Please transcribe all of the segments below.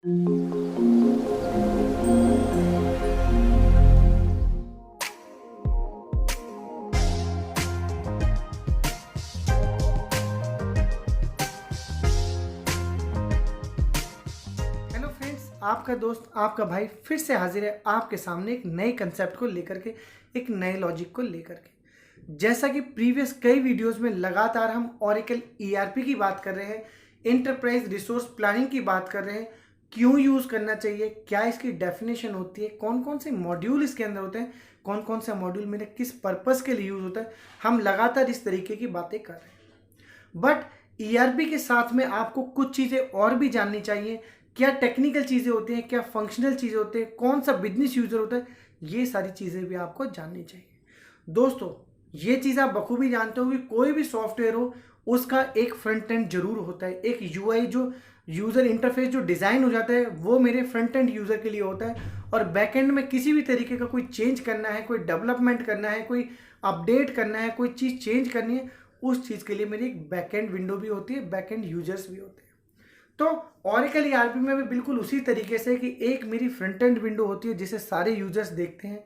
Friends, आपका दोस्त आपका भाई फिर से हाजिर है आपके सामने एक नए कंसेप्ट को लेकर के, एक नए लॉजिक को लेकर के। जैसा कि प्रीवियस कई वीडियोस में लगातार हम ओरेकल ईआरपी की बात कर रहे हैं, इंटरप्राइज रिसोर्स प्लानिंग की बात कर रहे हैं, क्यों यूज़ करना चाहिए, क्या इसकी डेफिनेशन होती है, कौन कौन से मॉड्यूल इसके अंदर होते हैं, कौन कौन सा मॉड्यूल मेरे किस पर्पज़ के लिए यूज़ होता है, हम लगातार इस तरीके की बातें कर रहे हैं। बट ईआरपी के साथ में आपको कुछ चीज़ें और भी जाननी चाहिए। क्या टेक्निकल चीज़ें होती हैं, क्या फंक्शनल चीज़ें होती हैं, कौन सा बिजनेस यूज़र होता है, ये सारी चीज़ें भी आपको जाननी चाहिए। दोस्तों, ये चीज़ आप बखूबी जानते हो कि कोई भी सॉफ्टवेयर हो उसका एक फ्रंट एंड जरूर होता है। एक यूआई जो यूज़र इंटरफेस जो डिज़ाइन हो जाता है वो मेरे फ्रंट एंड यूज़र के लिए होता है, और बैक एंड में किसी भी तरीके का कोई चेंज करना है, कोई डेवलपमेंट करना है, कोई अपडेट करना है, कोई चीज़ चेंज करनी है, उस चीज़ के लिए मेरी एक बैक एंड विंडो भी होती है, बैक एंड यूजर्स भी होते हैं। तो ओरेकल ईआरपी में भी बिल्कुल उसी तरीके से कि एक मेरी फ्रंट एंड विंडो होती है जिसे सारे यूजर्स देखते हैं,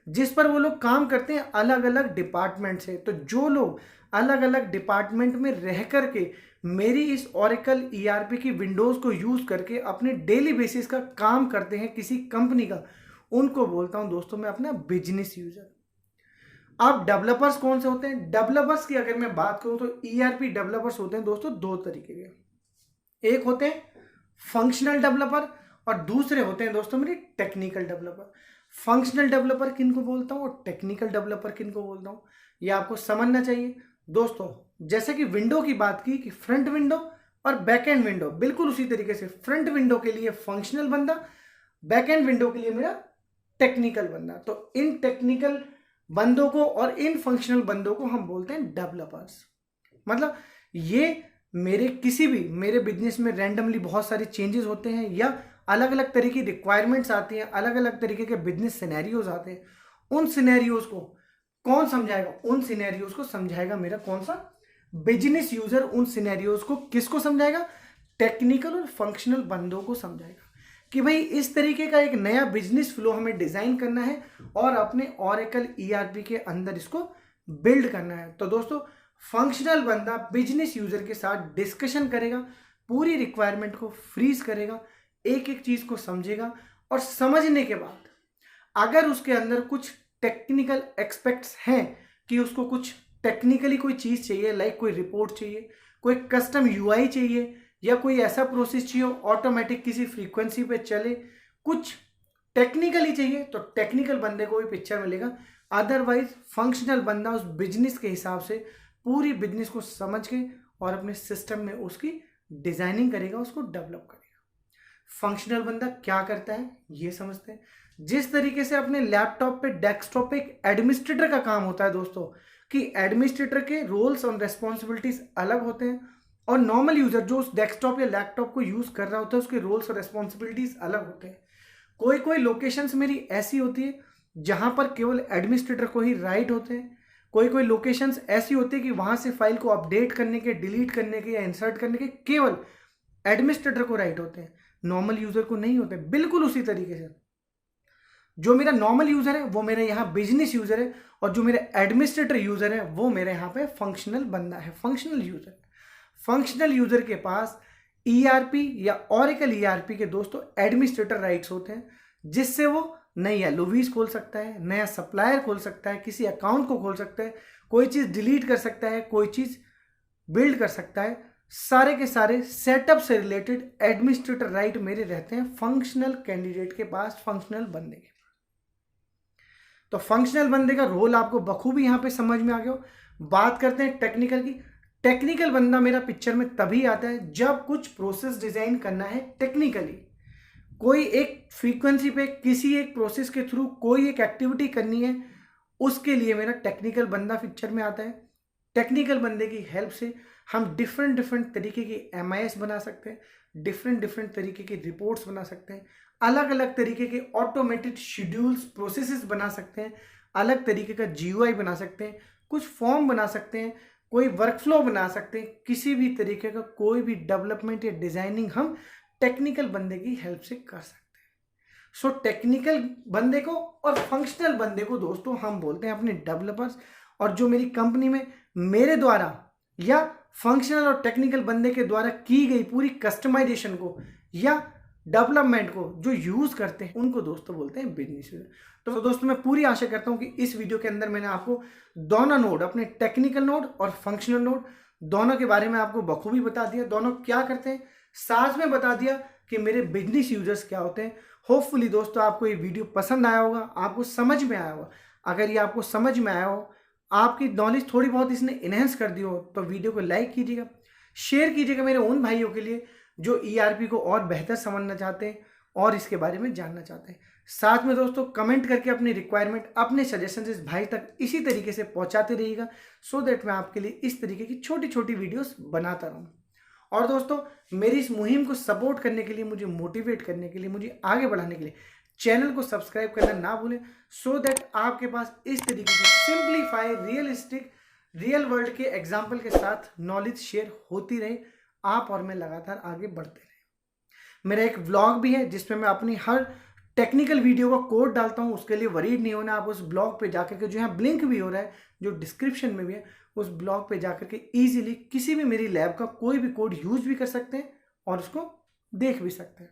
जिस पर वो लोग काम करते हैं अलग अलग डिपार्टमेंट से। तो जो लोग अलग अलग डिपार्टमेंट में रह करके मेरी इस ओरेकल ईआरपी की विंडोज़ को यूज़ करके अपने डेली बेसिस का काम करते हैं किसी कंपनी का, उनको बोलता हूं दोस्तों मैं अपना बिजनेस यूज़र। अब डेवलपर्स कौन से होते हैं? डेवलपर्स की अगर मैं बात करूं तो ईआरपी डेवलपर्स होते हैं दोस्तों दो तरीके के। एक होते हैं फंक्शनल डेवलपर और दूसरे होते हैं दोस्तों मेरे टेक्निकल डेवलपर। फंक्शनल डेवलपर किनको बोलता हूं और टेक्निकल डेवलपर किनको बोलता हूं, ये आपको समझना चाहिए दोस्तों। जैसे कि विंडो की बात की कि फ्रंट विंडो और बैक एंड विंडो, बिल्कुल उसी तरीके से फ्रंट विंडो के लिए फंक्शनल बंदा, बैक एंड विंडो के लिए मेरा टेक्निकल बंदा। तो इन टेक्निकल बंदों को और इन फंक्शनल बंदों को हम बोलते हैं डेवलपर्स। मतलब ये मेरे किसी भी मेरे बिजनेस में रैंडमली बहुत सारे चेंजेस होते हैं या अलग अलग तरह की रिक्वायरमेंट्स आती हैं, अलग अलग तरीके के बिजनेस सिनेरियोज आते हैं। उन सिनेरियोज को कौन समझाएगा? उन सिनेरियोज को समझाएगा मेरा कौन सा बिजनेस यूजर। उन सिनेरियोज को किसको समझाएगा? टेक्निकल और फंक्शनल बंदों को समझाएगा कि भाई इस तरीके का एक नया बिजनेस फ्लो हमें डिजाइन करना है और अपने ओरेकल ईआरपी के अंदर इसको बिल्ड करना है। तो दोस्तों, फंक्शनल बंदा बिजनेस यूजर के साथ डिस्कशन करेगा, पूरी रिक्वायरमेंट को फ्रीज करेगा, एक एक चीज को समझेगा, और समझने के बाद अगर उसके अंदर कुछ टेक्निकल एक्सपेक्ट्स हैं कि उसको कुछ टेक्निकली कोई चीज चाहिए, लाइक कोई रिपोर्ट चाहिए, कोई कस्टम यूआई चाहिए, या कोई ऐसा प्रोसेस चाहिए ऑटोमेटिक किसी फ्रीक्वेंसी पे चले, कुछ टेक्निकली चाहिए, तो टेक्निकल बंदे को भी पिक्चर मिलेगा। अदरवाइज फंक्शनल बंदा उस बिजनेस के हिसाब से पूरी बिजनेस को समझ के और अपने सिस्टम में उसकी डिजाइनिंग करेगा, उसको डेवलप करेगा। फंक्शनल बंदा क्या करता है ये समझते हैं। जिस तरीके से अपने लैपटॉप पे, डेस्कटॉप पे एक एडमिनिस्ट्रेटर का काम होता है दोस्तों, कि एडमिनिस्ट्रेटर के रोल्स और रेस्पॉन्सिबिलिटीज अलग होते हैं, और नॉर्मल यूजर जो उस डेस्कटॉप या लैपटॉप को यूज कर रहा होता है उसके रोल्स और रेस्पॉन्सिबिलिटीज अलग होते हैं। कोई कोई लोकेशंस मेरी ऐसी होती है जहां पर केवल एडमिनिस्ट्रेटर को ही राइट होते हैं, कोई कोई लोकेशंस ऐसी होती है कि वहां से फाइल को अपडेट करने के, डिलीट करने के या इंसर्ट करने के केवल एडमिनिस्ट्रेटर को राइट होते हैं, नॉर्मल यूजर को नहीं होते। बिल्कुल उसी तरीके से जो मेरा नॉर्मल यूजर है वो मेरा यहाँ बिजनेस यूजर है, और जो मेरा एडमिनिस्ट्रेटर यूजर है वो मेरे यहाँ पे फंक्शनल बंदा है, फंक्शनल यूजर। फंक्शनल यूजर के पास ईआरपी या ओरेकल ईआरपी के दोस्तों एडमिनिस्ट्रेटर राइट्स होते हैं, जिससे वो नई एलओवीज खोल सकता है, नया सप्लायर खोल सकता है, किसी अकाउंट को खोल सकता है, कोई चीज डिलीट कर सकता है, कोई चीज बिल्ड कर सकता है। सारे के सारे सेटअप से रिलेटेड एडमिनिस्ट्रेटर राइट मेरे रहते हैं फंक्शनल कैंडिडेट के पास, फंक्शनल बंदे के। तो फंक्शनल बंदे का रोल आपको बखूबी यहां पे समझ में आ गया। बात करते हैं टेक्निकल की। टेक्निकल बंदा मेरा पिक्चर में तभी आता है जब कुछ प्रोसेस डिजाइन करना है टेक्निकली, कोई एक फ्रीक्वेंसी पे किसी एक प्रोसेस के थ्रू कोई एक एक्टिविटी करनी है, उसके लिए मेरा टेक्निकल बंदा पिक्चर में आता है। टेक्निकल बंदे की हेल्प से हम डिफरेंट डिफरेंट तरीके की एमआईएस बना सकते हैं, डिफरेंट डिफरेंट तरीके की रिपोर्ट्स बना सकते हैं, अलग अलग तरीके के ऑटोमेटेड शेड्यूल्स प्रोसेसेस बना सकते हैं, अलग तरीके का जीयूआई बना सकते हैं, कुछ फॉर्म बना सकते हैं, कोई वर्कफ्लो बना सकते हैं। किसी भी तरीके का कोई भी डेवलपमेंट या डिजाइनिंग हम टेक्निकल बंदे की हेल्प से कर सकते हैं। सो टेक्निकल बंदे को और फंक्शनल बंदे को दोस्तों हम बोलते हैं अपने डेवलपर्स। और जो मेरी कंपनी में मेरे द्वारा या फंक्शनल और टेक्निकल बंदे के द्वारा की गई पूरी कस्टमाइजेशन को या डेवलपमेंट को जो यूज करते हैं उनको दोस्तों बोलते हैं बिजनेस यूजर। तो दोस्तों मैं पूरी आशा करता हूं कि इस वीडियो के अंदर मैंने आपको दोनों नोड, अपने टेक्निकल नोड और फंक्शनल नोड दोनों के बारे में आपको बखूबी बता दिया, दोनों क्या करते हैं, साथ में बता दिया कि मेरे बिजनेस यूजर्स क्या होते हैं। होपफुली दोस्तों आपको ये वीडियो पसंद आया होगा, आपको समझ में आया होगा। अगर ये आपको समझ में आया हो, आपकी नॉलेज थोड़ी बहुत इसने इनहेंस कर दी हो, तो वीडियो को लाइक कीजिएगा, शेयर कीजिएगा मेरे उन भाइयों के लिए जो ईआरपी को और बेहतर समझना चाहते हैं और इसके बारे में जानना चाहते हैं। साथ में दोस्तों कमेंट करके अपनी रिक्वायरमेंट, अपने सजेशन इस भाई तक इसी तरीके से पहुंचाते रहिएगा, सो दैट मैं आपके लिए इस तरीके की छोटी छोटी वीडियोस बनाता रहूं। और दोस्तों मेरी इस मुहिम को सपोर्ट करने के लिए, मुझे मोटिवेट करने के लिए, मुझे आगे बढ़ाने के लिए चैनल को सब्सक्राइब करना ना भूलें, सो दैट आपके पास इस तरीके की सिंप्लीफाई रियलिस्टिक रियल वर्ल्ड के एग्जाम्पल के साथ नॉलेज शेयर होती रहे, आप और मैं लगातार आगे बढ़ते रहे। मेरा एक व्लॉग भी है जिसमें मैं अपनी हर टेक्निकल वीडियो का कोड डालता हूं, उसके लिए वरीड नहीं होना। आप उस ब्लॉग पे जाकर के, जो यहाँ ब्लिंक भी हो रहा है, जो डिस्क्रिप्शन में भी है, उस ब्लॉग पे जाकर के इजीली किसी भी मेरी लैब का कोई भी कोड यूज भी कर सकते हैं और उसको देख भी सकते हैं।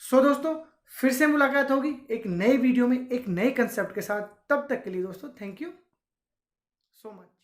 सो दोस्तों फिर से मुलाकात होगी एक नए वीडियो में एक नए कंसेप्ट के साथ। तब तक के लिए दोस्तों थैंक यू सो मच।